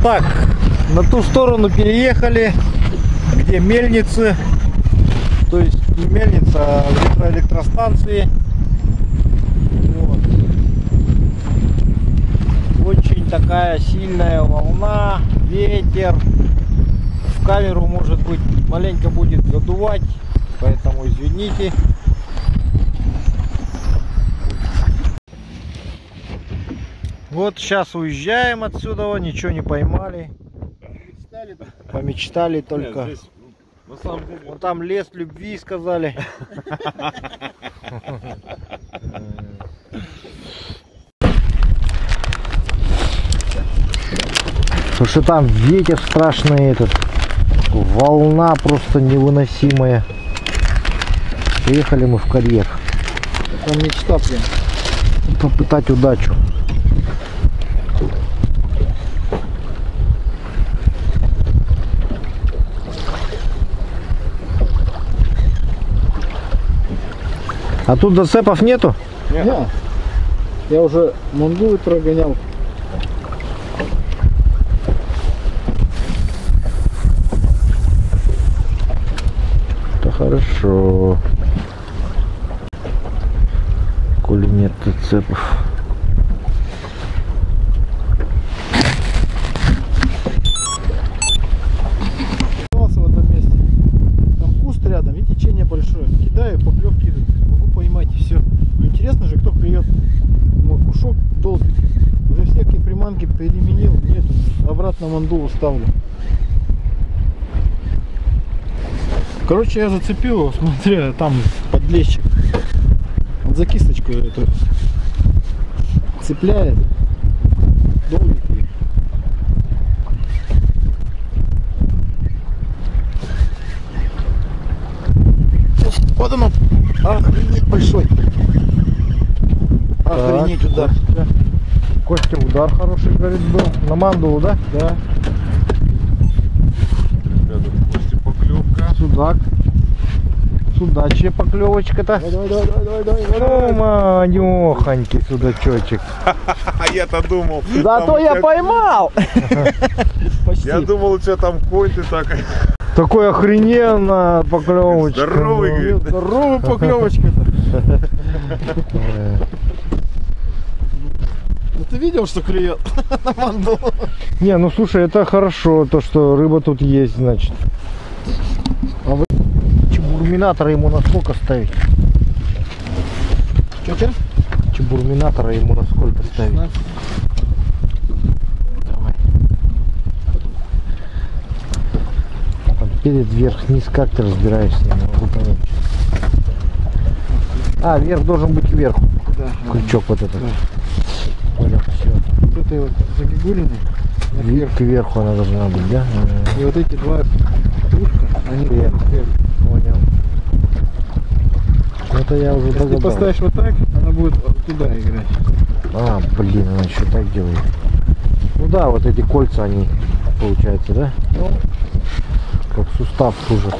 Так, на ту сторону переехали, где мельницы, то есть не мельница, а ветроэлектростанции. Вот. Очень такая сильная волна, ветер. В камеру может быть маленько будет задувать, поэтому извините. Вот сейчас уезжаем отсюда, ничего не поймали. Помечтали только. Нет, здесь, на самом деле... Вон там лес любви, сказали. Слушай, там ветер страшный, этот, волна просто невыносимая. Приехали мы в карьер. Там мечта прям. Попытать удачу. А тут зацепов нету? Нет. Я уже мангулы прогонял. Это хорошо. Коли нет зацепов. В этом месте. Там куст рядом и течение большое. Кидаю, поклевки могу поймать и все. Интересно же, кто клюет. Макушок долбит. Уже всякие приманки переменил. Нет, обратно мандулу ставлю. Короче, я зацепил его, смотри, там подлещик. Вот за кисточку эту цепляет. Долбит ее. Вот оно. Охренеть большой. Охренеть удар. Костя, удар хороший, говорит, был. На мандулу, да? Да. Рядом в гости поклевка. Судак. Судачья поклевочка-то. Ну, манёхонький судачочек. А я-то думал... Зато я поймал! Я думал, у тебя там какой-то такой... Такой охрененно поклевочка. Здоровый, говорит. Здоровый поклевочка-то. Ну ты видел, что клюет на мандулу? Не, ну слушай, это хорошо, то что рыба тут есть, значит. А вы чебурминатора ему на сколько ставить? Что-то? Чебурминатора ему на сколько ставить? 16. Давай. Там перед, вверх, низ, как ты разбираешься, не могу понять. А, вверх должен быть вверху. Да. Крючок вот этот. Да. Понял, все. Вот это вот загигулины. Вверх, кверху она должна быть, да? И вот эти два ушка, они Вверх. вверх. Понял. Это я уже Если догадался. поставишь вот так, она будет туда играть. А, блин, она еще так делает. Ну да, вот эти кольца, они, получается, да? Ну, Как сустав служит.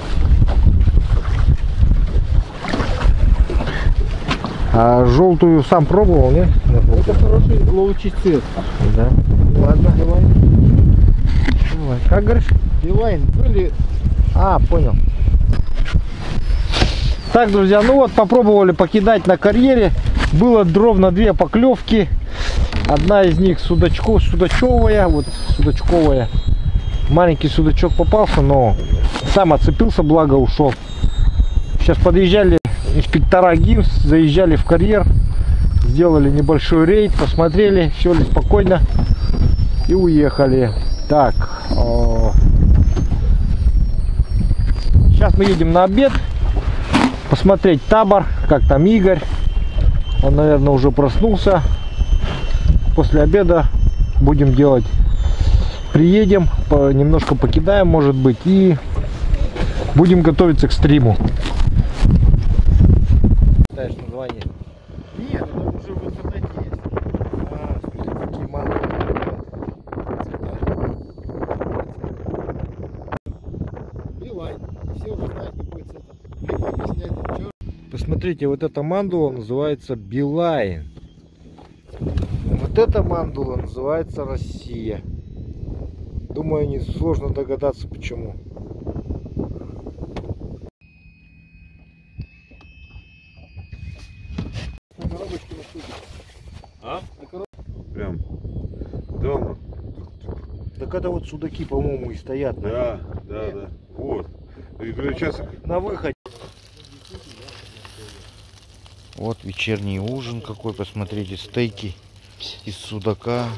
А желтую сам пробовал, не? это хороший ловчий цвет. Да. Ладно, давай. Давай. Как говоришь? Билайн, ну или... А, понял. Так, друзья, ну вот попробовали покидать на карьере. Было ровно две поклевки. Одна из них судачковая, вот судачковая. Маленький судачок попался, но сам отцепился, благо ушел. Сейчас подъезжали инспектора ГИМС, заезжали в карьер, сделали небольшой рейд, посмотрели, все ли спокойно и уехали. Так, сейчас мы едем на обед, посмотреть табор, как там Игорь. Он, наверное, уже проснулся. После обеда будем делать, приедем, немножко покидаем, может быть, и будем готовиться к стриму. Знаешь название? Нет, это уже в интернете есть. А, смотри, какие манго. Билайн. Все уже знают, какой цвет. Либо объясняют, что. Посмотрите, вот эта мандула называется Билайн. Вот эта мандула называется Россия. Думаю, несложно догадаться, почему. А? Прям дома. Так это вот судаки, по-моему, и стоят. Да. Вот. И говорю, сейчас На выходе. Вот вечерний ужин какой, посмотрите, стейки из судака.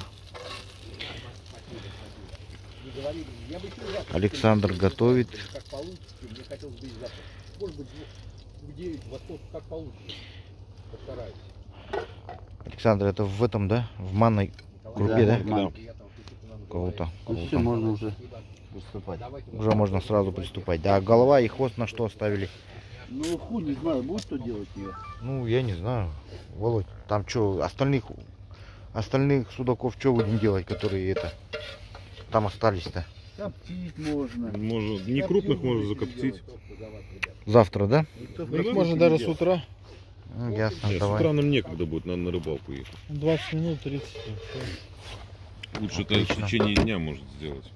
Александр готовит. Александр, это в этом, да? В манной группе, да? Круто. Все, можно уже приступать. Уже можно сразу приступать. Да, голова и хвост на что оставили? Ну, хуй, не знаю, будет что делать ее. Ну, я не знаю. Володь, там что, остальных судаков что будем делать, которые там остались-то? Коптить можно. можно, не крупных можно закоптить. Завтра, да? Их можно даже с утра. Ну, ясно, Нет, с давай. утра нам некогда будет, надо на рыбалку ехать. 20 минут, 30. Лучше это в Отлично. течение дня может сделать.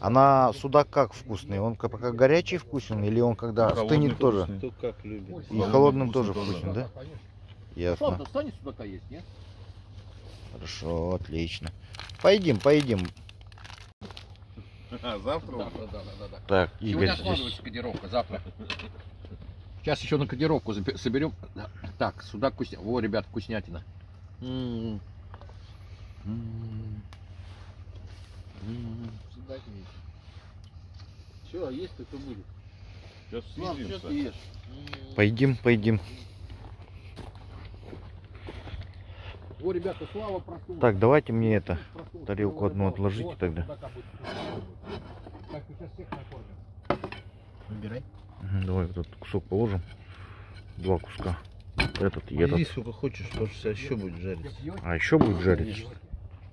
А на судак как вкусный? Он пока горячий вкусен или он когда остынет тоже? Кто как любит. И холодным тоже вкусный вкусен, да? Слава, Ясно. достанет судака есть, нет? Хорошо, отлично. Поедим, поедим. Завтра? Да. Так, Сегодня Игорь откладывается здесь. кодировка, завтра. Сейчас еще на кодировку соберем. Так, судак вкуснятина. Во, ребят, вкуснятина. Все, есть то будет. Сейчас Слав, что ты съедим. ешь? Поедим, поедим. О, ребята, Слава проснулся. Так, давайте мне это. Проснулся. тарелку одну отложите Вот, тогда. судака будет вкусно. Так, сейчас всех накормим. Выбирай. Давай этот кусок положим. 2 куска. Этот и этот. Иди сколько хочешь, потому что еще будет жарить. А еще будет жарить.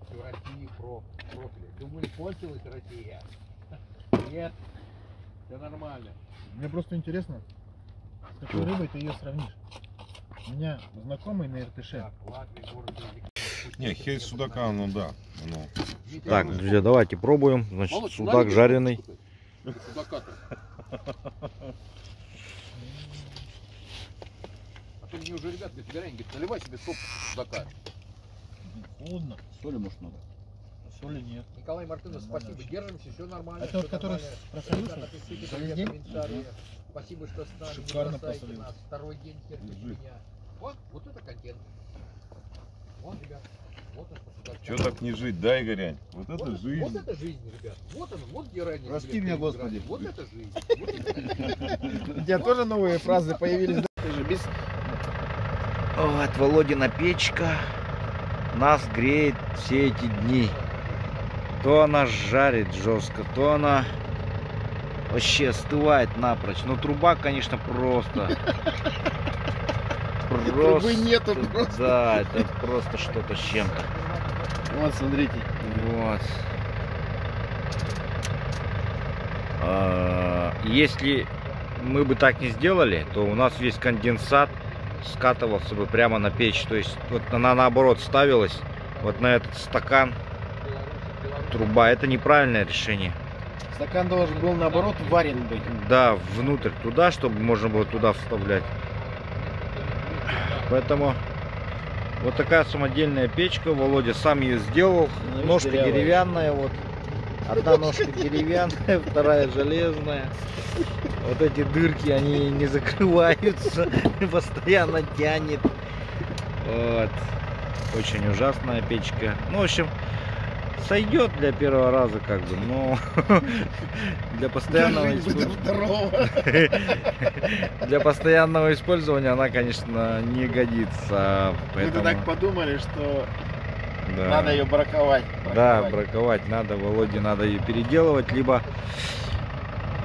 В России профили. Думали, кончилась Россия? Нет. Все нормально. Мне просто интересно, с какой рыбой ты ее сравнишь. У меня знакомый на Иртыше. Не, хель судака, оно да. Оно. Так, друзья, давайте пробуем. Значит, Володь, судак налей, жареный. Судака-то. А то мне уже ребят говорит, Горянь, говорит, наливай себе соп судака. Холодно. Соли, может, надо? Соли нет. Николай Мартынов, спасибо, держимся, все нормально. Это вот который просолился? Ребята, пишите За привет, день? комментарии. Спасибо, что с нами, не Шикарно бросайте посолился. нас. Второй день терпите меня. Вот это контент. Вот, ребят, вот он по Че так не жить, да, Игорянь? Вот это вот жизнь. это жизнь, ребят. Вот он, вот герань. Прости меня, Господи. Вот это жизнь. Вот это У тебя тоже новые фразы появились, да? Ты же без... Вот, Володина печка нас греет все эти дни. То она жарит жестко, то она вообще остывает напрочь. Но труба, конечно, просто. Трубы нету просто. Да, это просто что-то с чем-то. Вот, смотрите. Вот. Если мы бы так не сделали, то у нас весь конденсат скатывался бы прямо на печь. То есть вот она наоборот ставилась вот на этот стакан. Труба. Это неправильное решение. Стакан должен был наоборот варен быть. Да, внутрь туда, чтобы можно было туда вставлять. Поэтому вот такая самодельная печка. Володя сам ее сделал. Ну, Ножка дырявая. деревянная. Вот. Одна ножка деревянная, вторая железная. Вот эти дырки, они не закрываются. Постоянно тянет. Вот. Очень ужасная печка. Ну, в общем, сойдет для первого раза, как бы, но для постоянного для постоянного использования она, конечно, не годится. Мы-то так подумали, что Да. надо ее браковать. Да, браковать надо, Володе надо ее переделывать, либо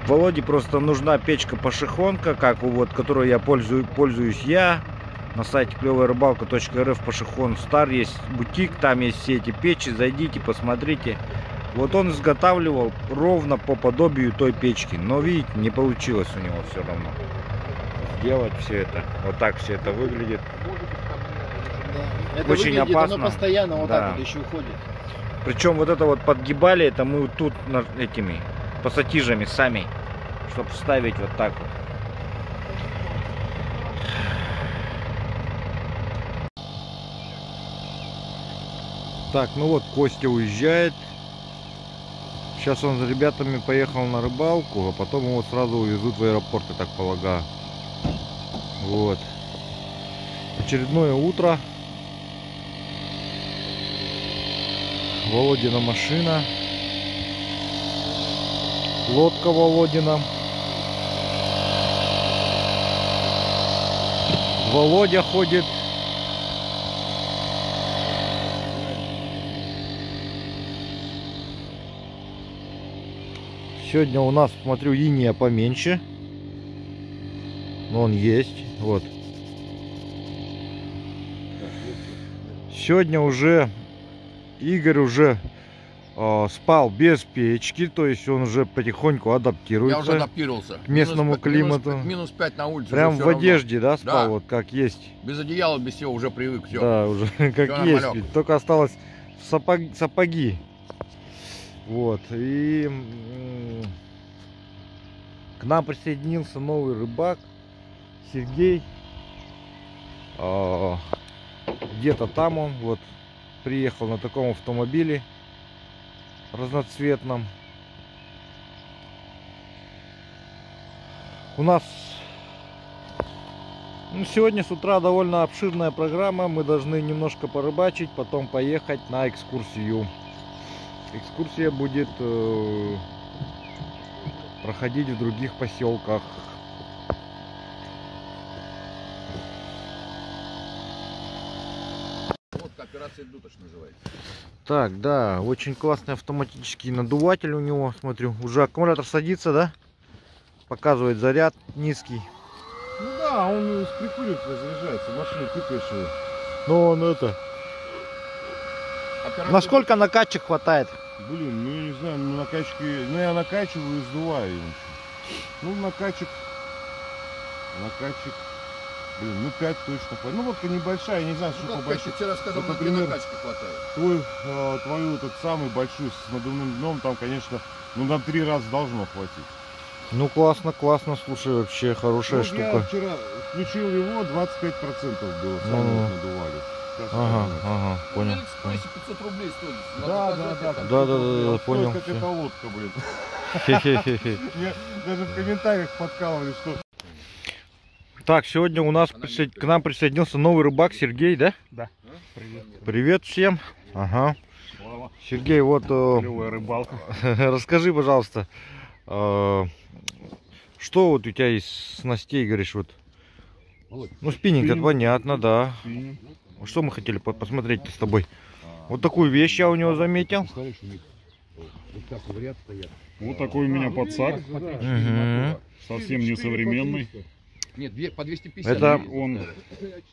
Володе просто нужна печка-пошехонка, как вот, которую я пользуюсь я. На сайте клёвая-рыбалка.рф Пашихон Стар есть бутик, там есть все эти печи, зайдите, посмотрите. Вот он изготавливал ровно по подобию той печки, но видите, не получилось у него все равно сделать все это. Вот так все это выглядит. Это Очень выглядит, опасно. оно постоянно вот Да. так вот еще уходит. Причем вот это вот подгибали, это мы вот тут этими пассатижами сами, чтобы ставить вот так вот. Так, ну вот Костя уезжает. Сейчас он с ребятами поехал на рыбалку, а потом его сразу увезут в аэропорт, я так полагаю. Вот. Очередное утро. Володина машина. Лодка Володина. Володя ходит. Сегодня у нас, смотрю, иния поменьше. Но он есть. Вот. Сегодня уже Игорь уже спал без печки, то есть он уже потихоньку адаптируется. Я уже адаптировался к местному климату. Минус 5 на улице. Прям в одежде, да, спал, да. Вот как есть. Без одеяла, без всего уже привык. Все. Да, уже как есть. Ведь только осталось сапоги. Вот. И к нам присоединился новый рыбак Сергей. Где-то там он вот приехал на таком автомобиле разноцветном. У нас сегодня с утра довольно обширная программа. Мы должны немножко порыбачить, потом поехать на экскурсию. Экскурсия будет проходить в других поселках. Операция Дутош называется. Так, да, очень классный автоматический надуватель у него, смотрю. Уже аккумулятор садится, да? Показывает заряд низкий. Ну да, он с прикурителя заряжается, в машине тыкаешь его. Ну он это... Насколько накачек хватает? Блин, ну я не знаю, ну накачки... Ну я накачиваю и сдуваю его. Ну накачек... Блин, ну 5 точно хватит. Ну лодка небольшая, я не знаю, что по большой. Вчера сказал, вот, на например, накачки хватает. Твою этот самый большой с надувным дном, там, конечно, ну на 3 раза должно хватить. Ну классно, классно, слушай, вообще хорошая штука. Я вчера включил его, 25% было, сами надували. Ага, понял. На Алиэкспрессе 500 рублей стоит. Да, понял. Как эта лодка, блин. Мне даже в комментариях подкалывали, что... Так, сегодня у нас к нам присоединился новый рыбак Сергей, да? Да. Привет. Привет всем. Ага. Слава. Сергей, вот Клевая рыбалка. расскажи, пожалуйста, что вот у тебя из снастей, говоришь, вот. Ну, спиннинг, это понятно, да. Спиннинг. Что мы хотели посмотреть с тобой? Вот такую вещь я у него заметил. Вот такой у меня подсак. Угу. Совсем не современный. Нет, по 250. Это Он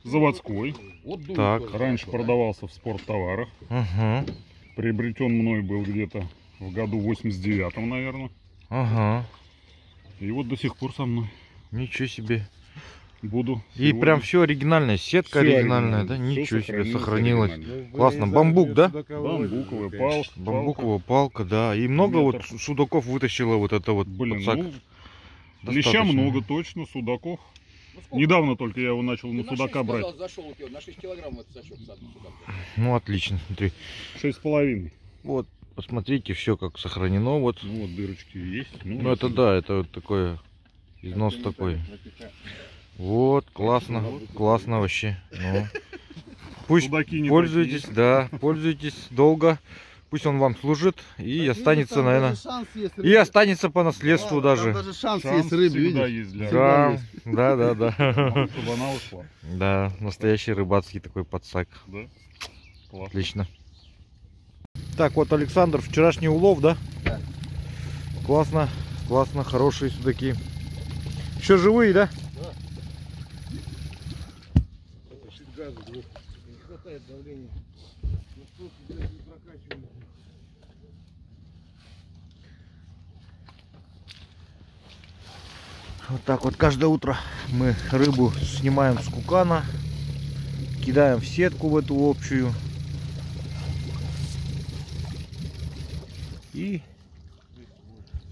заводской. Вот так. Раньше продавался в спорттоварах. Ага. Приобретен мной был где-то в году 89-м, наверное. Ага. И вот до сих пор со мной. Ничего себе. Буду. И сегодня. прям все оригинальное, сетка Всё оригинальная, да? Всё Ничего себе, сохранилось сохранилось. оригинально. Классно. Бамбук, да? Бамбуковая палка. Бамбуковая палка, да. И много Метр. вот судаков вытащила вот это вот. Блин, подсак. ну, леща Достаточно. много точно, судаков. Ну, сколько? Недавно только я его начал Ты на судака 6, брать. сказал, зашел у тебя, на 6 килограмм это зашел судак. Ну, отлично, смотри. 6,5. Вот, посмотрите, все как сохранено. Вот. Ну вот дырочки есть. Ну, это да, это вот такое, износ такой. Вот, классно, классно вообще. Ну. Пусть Судаки не пользуйтесь, да, пользуйтесь долго. Пусть он вам служит и останется, наверное, и останется по наследству даже. Даже шанс Шанс есть рыбе, всегда видишь? есть для Да, да. чтобы она ушла. Да, настоящий рыбацкий такой подсак. Да? Классно. Отлично. Так, вот Александр, вчерашний улов, да? Да. Классно, классно, хорошие судаки. Еще живые, да? Вот так вот каждое утро мы рыбу снимаем с кукана, кидаем в сетку в эту общую. И...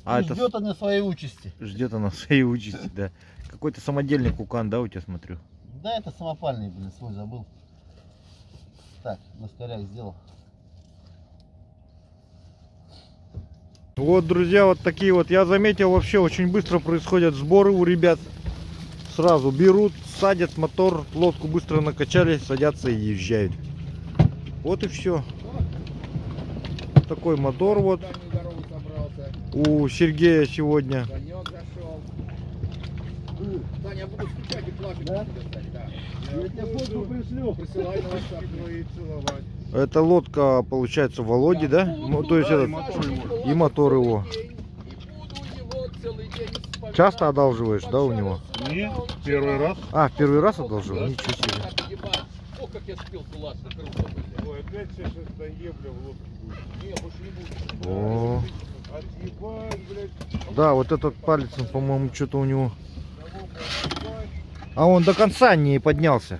И ждет она своей участи. Ждет она своей участи, да. Какой-то самодельный кукан, да, у тебя, смотрю? Да, это самопальный, блин, свой забыл. Так, на скоряк сделал. Вот, друзья, вот такие вот. Я заметил, вообще очень быстро происходят сборы у ребят. Сразу берут, садят мотор, лодку быстро накачали, садятся и езжают. Вот и все. Такой мотор вот у Сергея сегодня. Таня, я буду скучать и плакать. Да? Я тебе фотку пришлю. Присылай на WhatsApp. Это лодка, получается, Володи, да? Ну, то есть этот, и мотор его. Часто одалживаешь, да, у него? Нет, первый раз. А, в первый раз одолжил? Ничего себе. О, как я спел классно, круто, блядь. Ой, опять сейчас эта ебля в лодке будет. Не, больше не буду. О, Отъебать, блядь. да, вот этот палец, он, по-моему, что-то у него... А он до конца не поднялся.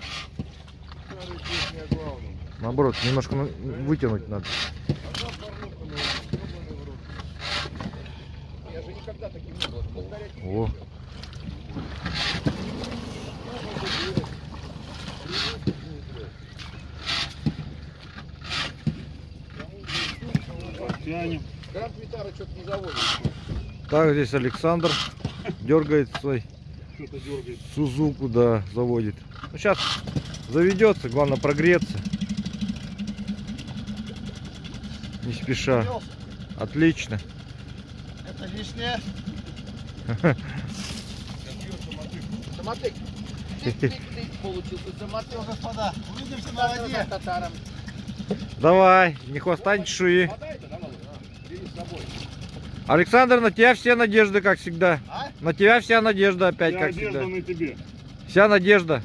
Старый песня о главном. Наоборот, немножко вытянуть надо. Я же никогда таким не был. Благодаря тебе. О. Тянем. Гранд Витара что-то не заводит. Так, здесь Александр дергает свой Что-то дергает. Сузуку, да, заводит. Ну, сейчас заведется, главное прогреться. Не спеша. Отлично. Это лишнее. Самотек. Тык-тык-тык. Получился самотек. Господа, увидимся на воде. Татаром. Давай, не хвостаньте шуи. Хватай-то, давай. Бери с собой. Александр, на тебя все надежды, как всегда. А? На тебя вся надежда опять, Вся как одежда всегда. на тебе. Вся надежда.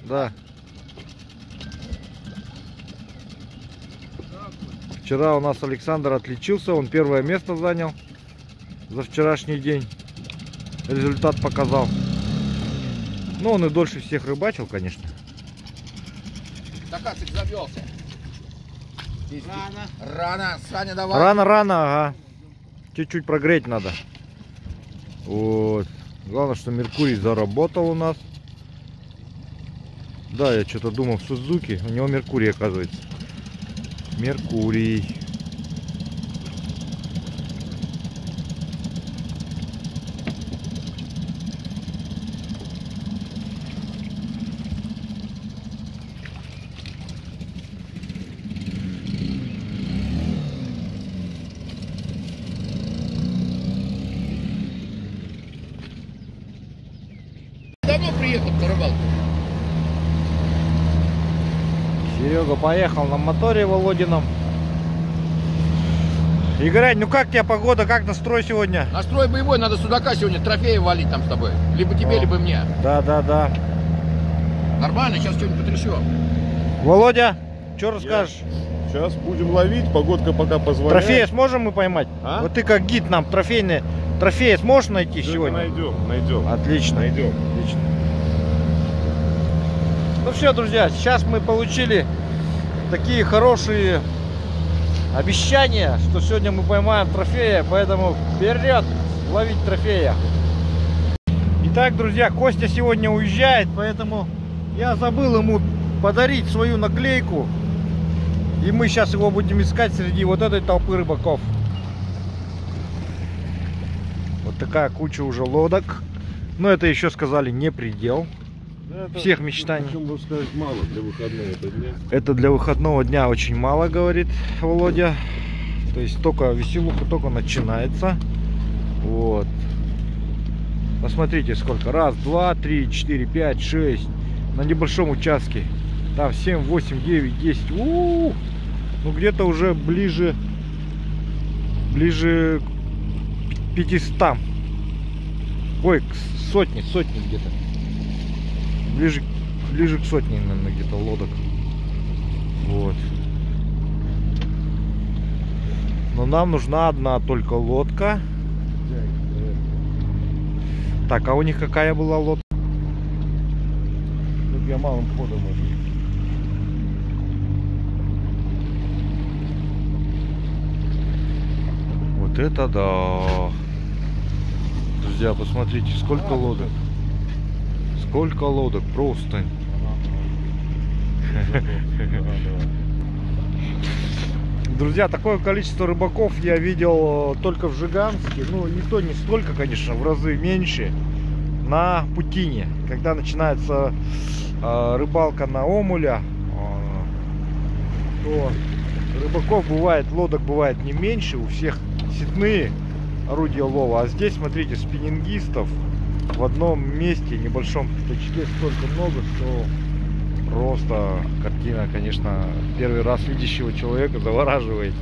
Да. Вчера у нас Александр отличился, он первое место занял за вчерашний день. Результат показал. Ну, он и дольше всех рыбачил, конечно. Такасик завелся. Рано. Рано. Саня, давай. Рано-рано, ага. Чуть-чуть прогреть надо. Вот. Главное, что Меркурий заработал у нас. Да, я что-то думал, в Сузуки. У него Меркурий, оказывается. Меркурий. Давно приехал на рыбалку. Серега поехал на моторе Володином. Игорь, ну как тебе погода, как настрой сегодня? Настрой боевой, надо судака сегодня трофеи валить там с тобой. Либо тебе, либо мне. Да. Нормально, сейчас что-нибудь потрясем. Володя, что расскажешь? Сейчас будем ловить, погодка пока позволяет. Трофеи сможем мы поймать? А? Вот ты как гид нам трофейные трофеи сможешь найти сегодня? Найдем. Отлично. Найдем. Отлично. Ну все, друзья, сейчас мы получили такие хорошие обещания, что сегодня мы поймаем трофея, поэтому вперед ловить трофея. Итак, друзья, Костя сегодня уезжает, поэтому я забыл ему подарить свою наклейку. И мы сейчас его будем искать среди вот этой толпы рыбаков. Вот такая куча уже лодок. Но это еще сказали не предел всех мечтаний. Причем, можно сказать, мало для выходного дня. Это для выходного дня очень мало, говорит Володя. То есть только веселуха только начинается. Вот. Посмотрите сколько. Раз, два, три, четыре, пять, шесть. На небольшом участке. Там 7, 8, 9, 10. Ну где-то уже ближе к 500. Ой, к сотне где-то. Ближе к сотне, наверное, где-то лодок. Вот. Но нам нужна одна только лодка. Так, а у них какая была лодка? Тут я малым ходом иду. Вот это да. Друзья, посмотрите, сколько лодок. Сколько лодок, просто. Друзья, такое количество рыбаков я видел только в Жиганске. Ну, и то не столько, конечно, в разы меньше. На Путине, когда начинается рыбалка на омуля, то рыбаков бывает, лодок бывает не меньше, у всех сетные орудия лова. А здесь, смотрите, спиннингистов в одном месте, небольшом пятачке столько много, что просто картина, конечно, первый раз видящего человека завораживает.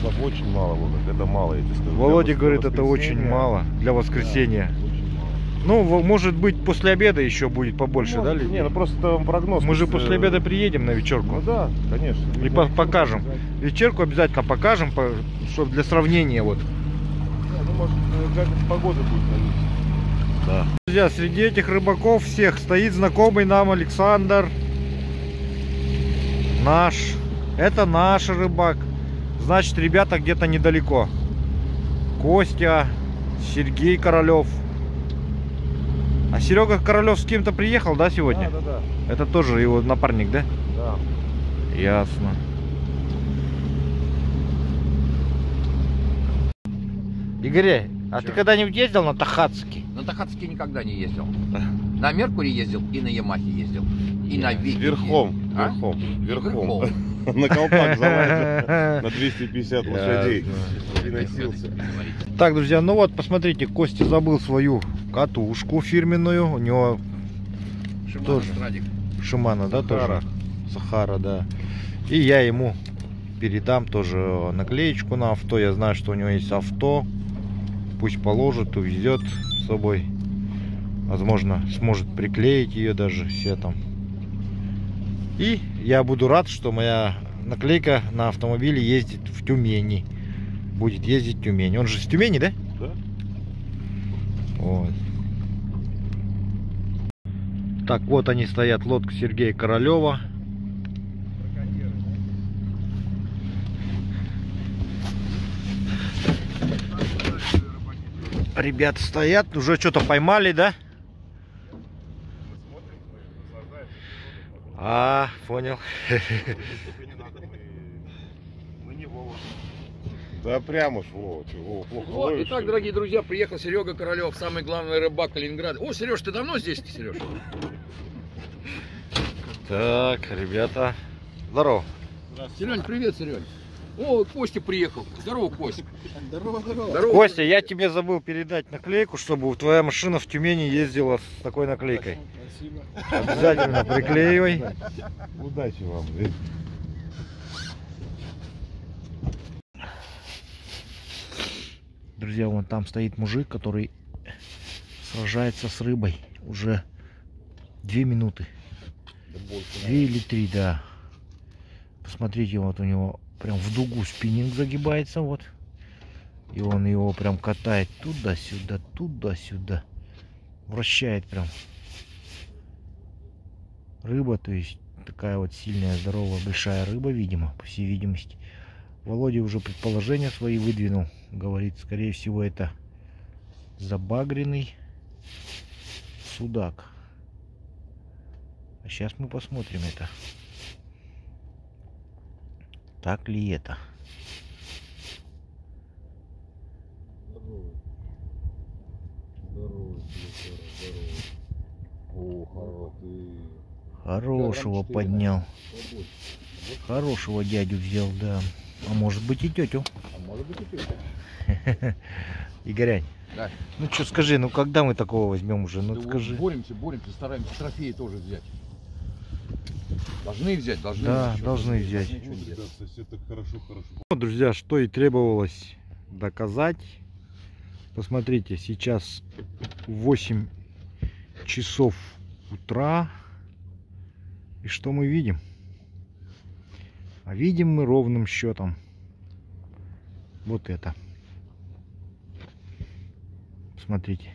Это очень мало лодок, это мало, я тебе скажу. Володя говорит, это очень мало для воскресенья. Да, очень мало. Ну, может быть, после обеда еще будет побольше, да, людей? Не, ну просто там прогноз. Мы же после обеда приедем на вечерку. Ну да, конечно. И покажем. Вечерку обязательно покажем, чтобы для сравнения вот. Ну, может, как погода будет зависеть. Да. Друзья, среди этих рыбаков всех стоит знакомый нам Александр. Наш. Это наш рыбак. Значит, ребята где-то недалеко. Костя, Сергей Королев. А Серега Королев с кем-то приехал, да, сегодня? Да. Это тоже его напарник, да? Да. Ясно. Игорь, а ты когда-нибудь ездил на Тахатске? На Тахатске никогда не ездил. На Меркури ездил и на Ямахе ездил. И на Вике. Верхом. А? Верхом. На колпак залазил на 250 лошадей. И носился. Так, друзья, ну вот, посмотрите, Костя забыл свою катушку фирменную. У него Шимано, тоже Страдик. Шимано, да, Сахара. тоже? Сахара, да. И я ему передам тоже наклеечку на авто. Я знаю, что у него есть авто. Пусть положит, увезет с собой. Возможно, сможет приклеить ее даже все там. И я буду рад, что моя наклейка на автомобиле ездит в Тюмени. Будет ездить в Тюмени. Он же с Тюмени, да? Да. Вот. Так, вот они стоят, лодка Сергея Королева. Ребята стоят, уже что-то поймали, да? А, понял. Да прямо ж, Вова, плохо Вот, ловишь, итак, что ли? дорогие друзья, приехал Серега Королев, самый главный рыбак Калининграда. О, Сереж, ты давно здесь, Сереж? Так, ребята. Здорово. Серень, привет, Серень. О, Костя приехал. Здорово, Костя. Здорово. Здорово. Костя, я тебе забыл передать наклейку, чтобы твоя машина в Тюмени ездила с такой наклейкой. Спасибо. Обязательно приклеивай. Удачи вам. Друзья, вон там стоит мужик, который сражается с рыбой уже 2 минуты. 2 или 3, да. Посмотрите, вот у него прям в дугу спиннинг загибается, вот. И он его прям катает туда-сюда, туда-сюда. Вращает прям. Рыба, то есть такая вот сильная, здоровая, большая рыба, видимо, по всей видимости. Володя уже предположения свои выдвинул. Говорит, скорее всего, это забагренный судак. А сейчас мы посмотрим это. Так ли это? Хорошего поднял. Хорошего дядю взял, да. А может быть и тетю. А может быть и тетя. Игорянь, Да. ну что, скажи, ну когда мы такого возьмем уже? Ну Да скажи. Боремся, стараемся трофеи тоже взять. Должны взять, должны. Да, взять. должны взять. Ничего не взять. Сосед так хорошо. Вот, друзья, что и требовалось доказать. Посмотрите, сейчас 8 часов утра. И что мы видим? А видим мы ровным счетом вот это. Смотрите.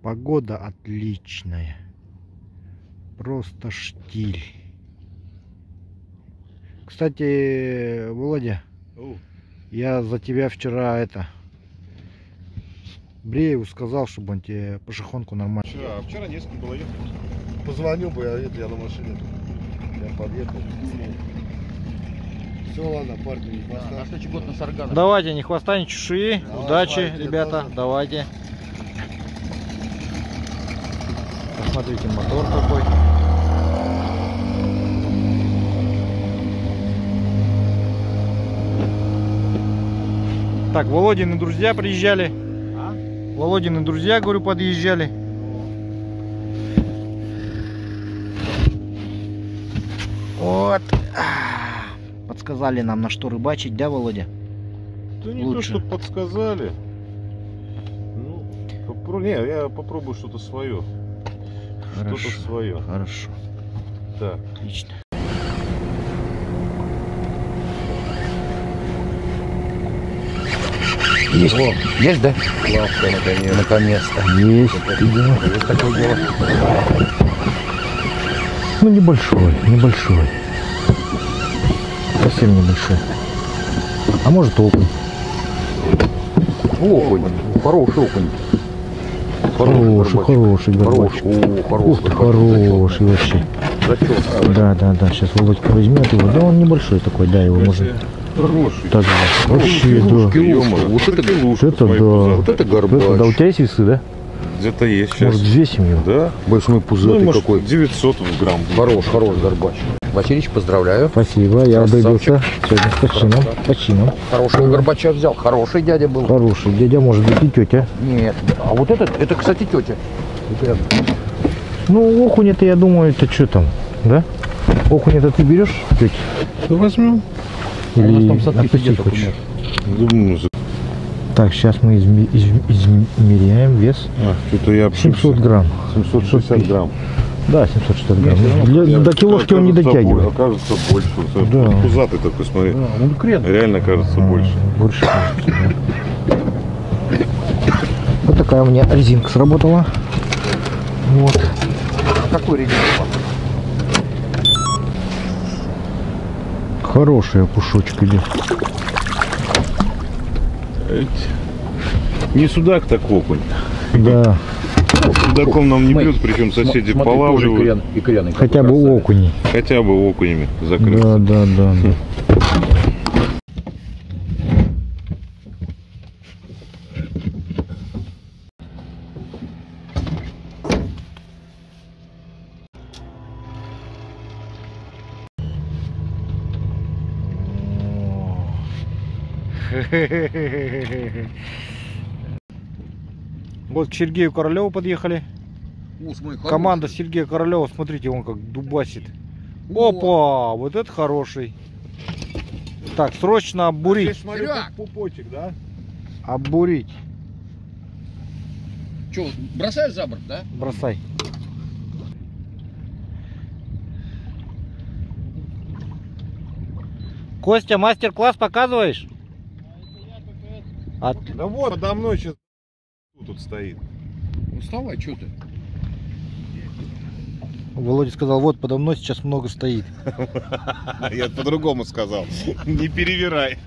Погода отличная. Просто штиль. Кстати, Володя, Я за тебя вчера Брееву сказал, чтобы он тебе пошехонку нормально. Вчера несколько было ехать. Позвоню бы, я на машине. Я подъехал. Все, ладно, парни, не На поставь. следующий год на Саргана. Давайте, ни хвоста, ни чешуи. Давай, Удачи, давай, ребята. тоже. Давайте. Посмотрите, мотор какой. Так, Володины друзья приезжали. Володины друзья, говорю, подъезжали. Вот. Подсказали нам, на что рыбачить, да, Володя? Да не Лучше. то, что подсказали. Ну, не, я попробую что-то свое. Хорошо. Что-то свое. Хорошо. Так. Отлично. Есть. Есть, да? Лавка, наконец. Наконец-то. Есть. Есть такое дело. Ну, небольшой. Совсем небольшой. А может, окунь. Окунь. Хороший окунь. Хороший горбачик. Ух ты, хороший вообще. Да. Сейчас Володька возьмет его. Да, он небольшой такой, да, его можно. Хороший. Так, вообще, да. Вот это Вот это да. Вот это горбач. Да, у тебя есть весы, да? Где-то есть сейчас. Может, взвесим его? Да? Большой пузатый Ну, может, какой. 900 грамм. Хороший горбач. Васильевич, поздравляю. Спасибо, я добился. Сегодня с почином. Хорошего горбача взял. Хороший дядя был. Хороший. Дядя, может быть, и тетя. Нет. А вот это, кстати, тетя. Ну, окунь это, я думаю, это что там, да? Окунь это ты берешь, тетя? Возьмем. У нас Или там садки отпусти сидят хочешь? Думаю, Так, сейчас мы измеряем вес. что-то я 700 грамм. 760 грамм. Да, 760 грамм. До килошки он не дотягивает. Окажется больше. Да. Пузатый такой, смотри. Он крен. Реально кажется больше. Больше кажется, да. Вот такая у меня резинка сработала. Вот. Какой регион? Хороший окушочек идет. Не судак, так окунь. Да. Судаком нам не бьют, причем соседи полавливают. И крен. Хотя бы окуни. Хотя бы окунями закрыться. Да. Вот к Сергею Королеву подъехали. Команда Сергея Королева, смотрите, он как дубасит. Опа, вот это хороший. Так, срочно оббурить. Серег! Пупочек, да? Оббурить. Что, бросаешь за борт, да? Бросай. Костя, мастер-класс показываешь? Да вот, подо мной сейчас тут стоит. Ну вставай, что ты? Володя сказал, вот подо мной сейчас много стоит. Я по-другому сказал. Не перевирай.